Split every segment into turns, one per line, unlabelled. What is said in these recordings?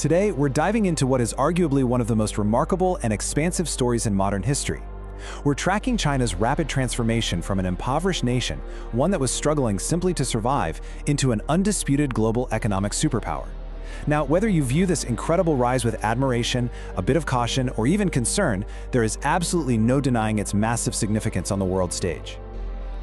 Today, we're diving into what is arguably one of the most remarkable and expansive stories in modern history. We're tracking China's rapid transformation from an impoverished nation, one that was struggling simply to survive, into an undisputed global economic superpower. Now, whether you view this incredible rise with admiration, a bit of caution, or even concern, there is absolutely no denying its massive significance on the world stage.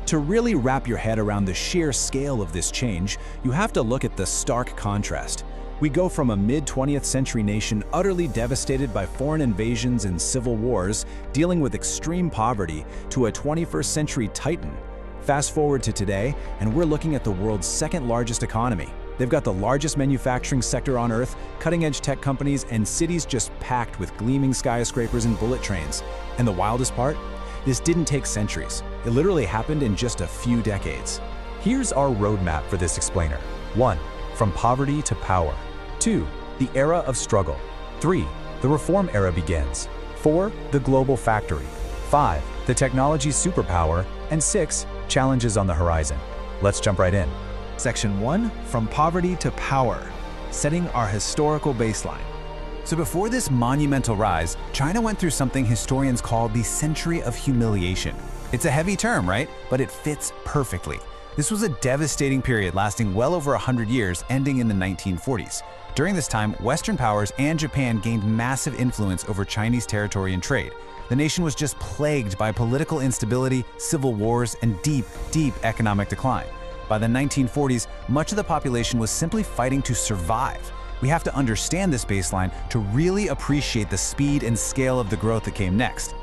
To really wrap your head around the sheer scale of this change, you have to look at the stark contrast. We go from a mid-20th century nation utterly devastated by foreign invasions and civil wars, dealing with extreme poverty, to a 21st century titan. Fast forward to today, and we're looking at the world's second largest economy. They've got the largest manufacturing sector on Earth, cutting-edge tech companies, and cities just packed with gleaming skyscrapers and bullet trains. And the wildest part? This didn't take centuries. It literally happened in just a few decades.
Here's our roadmap for this explainer. 1. From poverty to power. 2. The era of struggle. 3. The reform era begins. 4. The global factory. 5. The technology superpower. And 6. Challenges on the horizon. Let's jump right in.
Section 1, From Poverty to Power, setting our historical baseline.
So before this monumental rise, China went through something historians call the Century of Humiliation. It's a heavy term, right? But it fits perfectly. This was a devastating period lasting well over 100 years, ending in the 1940s. During this time, Western powers and Japan gained massive influence over Chinese territory and trade. The nation was just plagued by political instability, civil wars, and deep economic decline. By the 1940s, much of the population was simply fighting to survive. We have to understand this baseline to really appreciate the speed and scale of the growth that came next.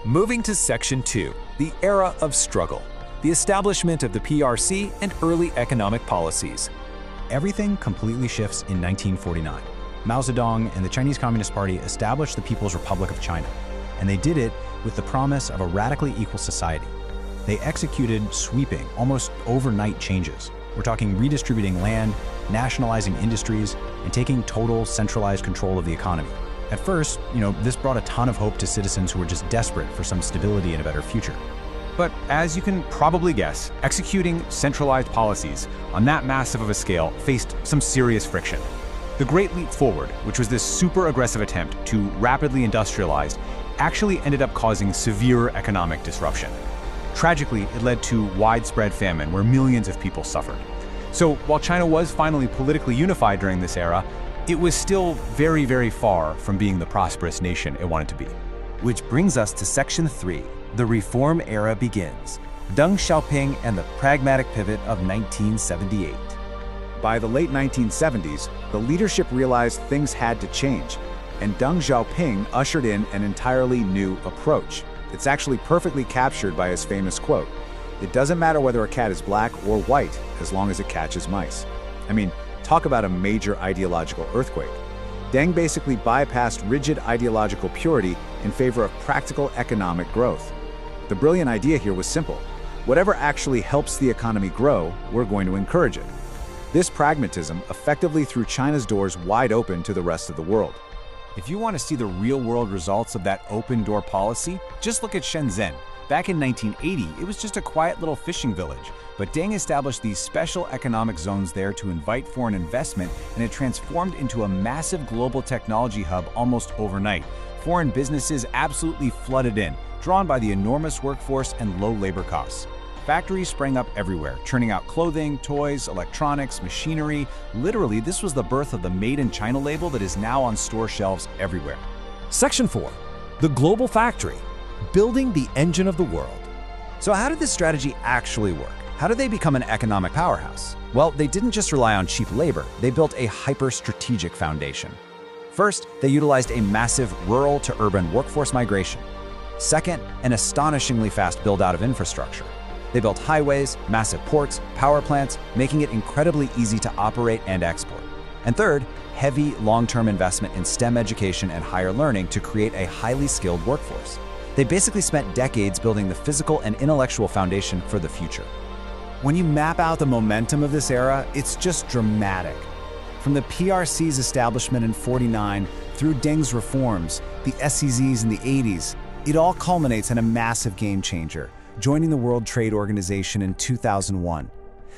Moving to Section 2, the era of struggle, the establishment of the PRC and early economic policies.
Everything completely shifts in 1949. Mao Zedong and the Chinese Communist Party established the People's Republic of China, and they did it with the promise of a radically equal society. They executed sweeping, almost overnight changes. We're talking redistributing land, nationalizing industries, and taking total centralized control of the economy. At first, this brought a ton of hope to citizens who were just desperate for some stability and a better future.
But as you can probably guess, executing centralized policies on that massive of a scale faced some serious friction. The Great Leap Forward, which was this super aggressive attempt to rapidly industrialize, actually ended up causing severe economic disruption. Tragically, it led to widespread famine where millions of people suffered. So while China was finally politically unified during this era, it was still very far from being the prosperous nation it wanted to be.
Which brings us to Section 3, the Reform Era begins. Deng Xiaoping and the Pragmatic Pivot of 1978.
By the late 1970s, the leadership realized things had to change, and Deng Xiaoping ushered in an entirely new approach. It's actually perfectly captured by his famous quote, "It doesn't matter whether a cat is black or white, as long as it catches mice." I mean, talk about a major ideological earthquake. Deng basically bypassed rigid ideological purity in favor of practical economic growth. The brilliant idea here was simple. Whatever actually helps the economy grow, we're going to encourage it. This pragmatism effectively threw China's doors wide open to the rest of the world.
If you want to see the real-world results of that open-door policy, just look at Shenzhen. Back in 1980, it was just a quiet little fishing village, but Deng established these special economic zones there to invite foreign investment, and it transformed into a massive global technology hub almost overnight. Foreign businesses absolutely flooded in, drawn by the enormous workforce and low labor costs. Factories sprang up everywhere, churning out clothing, toys, electronics, machinery. Literally, this was the birth of the Made in China label that is now on store shelves everywhere.
Section 4, the global factory, building the engine of the world.
So how did this strategy actually work? How did they become an economic powerhouse? Well, they didn't just rely on cheap labor, they built a hyper-strategic foundation. First, they utilized a massive rural to urban workforce migration. Second, an astonishingly fast build-out of infrastructure. They built highways, massive ports, power plants, making it incredibly easy to operate and export. And third, heavy, long-term investment in STEM education and higher learning to create a highly skilled workforce. They basically spent decades building the physical and intellectual foundation for the future. When you map out the momentum of this era, it's just dramatic. From the PRC's establishment in '49 through Deng's reforms, the SEZs in the '80s, it all culminates in a massive game changer, joining the World Trade Organization in 2001.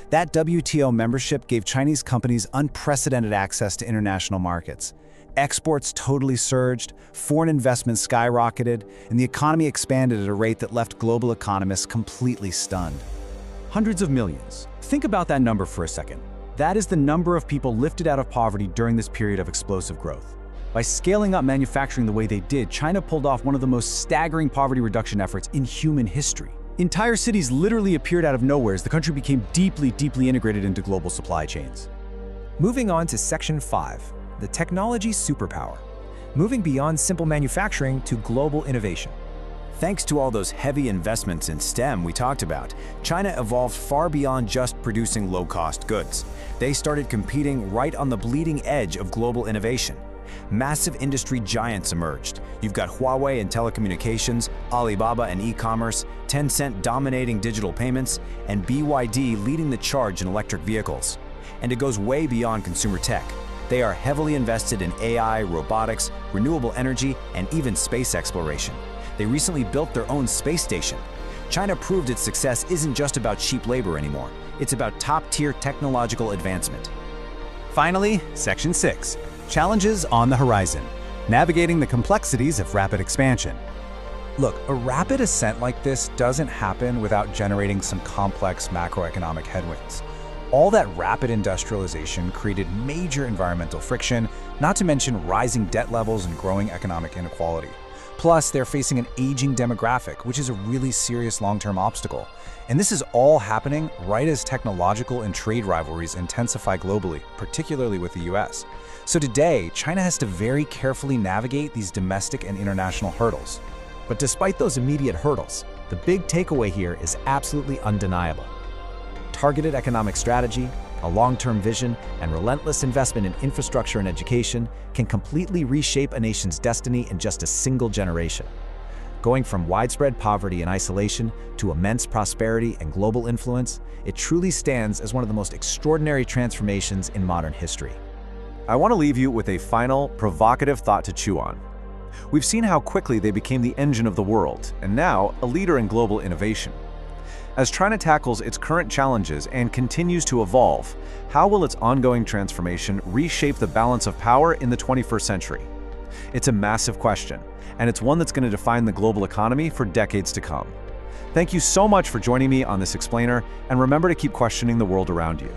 That WTO membership gave Chinese companies unprecedented access to international markets. Exports totally surged, foreign investment skyrocketed, and the economy expanded at a rate that left global economists completely stunned.
Hundreds of millions. Think about that number for a second. That is the number of people lifted out of poverty during this period of explosive growth. By scaling up manufacturing the way they did, China pulled off one of the most staggering poverty reduction efforts in human history. Entire cities literally appeared out of nowhere as the country became deeply integrated into global supply chains.
Moving on to Section 5, the technology superpower, moving beyond simple manufacturing to global innovation.
Thanks to all those heavy investments in STEM we talked about, China evolved far beyond just producing low-cost goods. They started competing right on the bleeding edge of global innovation. Massive industry giants emerged. You've got Huawei in telecommunications, Alibaba in e-commerce, Tencent dominating digital payments, and BYD leading the charge in electric vehicles. And it goes way beyond consumer tech. They are heavily invested in AI, robotics, renewable energy, and even space exploration. They recently built their own space station. China proved its success isn't just about cheap labor anymore. It's about top-tier technological advancement.
Finally, Section 6, challenges on the horizon, navigating the complexities of rapid expansion.
Look, a rapid ascent like this doesn't happen without generating some complex macroeconomic headwinds. All that rapid industrialization created major environmental friction, not to mention rising debt levels and growing economic inequality. Plus, they're facing an aging demographic, which is a really serious long-term obstacle. And this is all happening right as technological and trade rivalries intensify globally, particularly with the US. So today, China has to very carefully navigate these domestic and international hurdles.
But despite those immediate hurdles, the big takeaway here is absolutely undeniable. Targeted economic strategy, a long-term vision, and relentless investment in infrastructure and education can completely reshape a nation's destiny in just a single generation. Going from widespread poverty and isolation to immense prosperity and global influence, it truly stands as one of the most extraordinary transformations in modern history.
I want to leave you with a final, provocative thought to chew on. We've seen how quickly they became the engine of the world, and now a leader in global innovation. As China tackles its current challenges and continues to evolve, how will its ongoing transformation reshape the balance of power in the 21st century? It's a massive question, and it's one that's going to define the global economy for decades to come. Thank you so much for joining me on this explainer, and remember to keep questioning the world around you.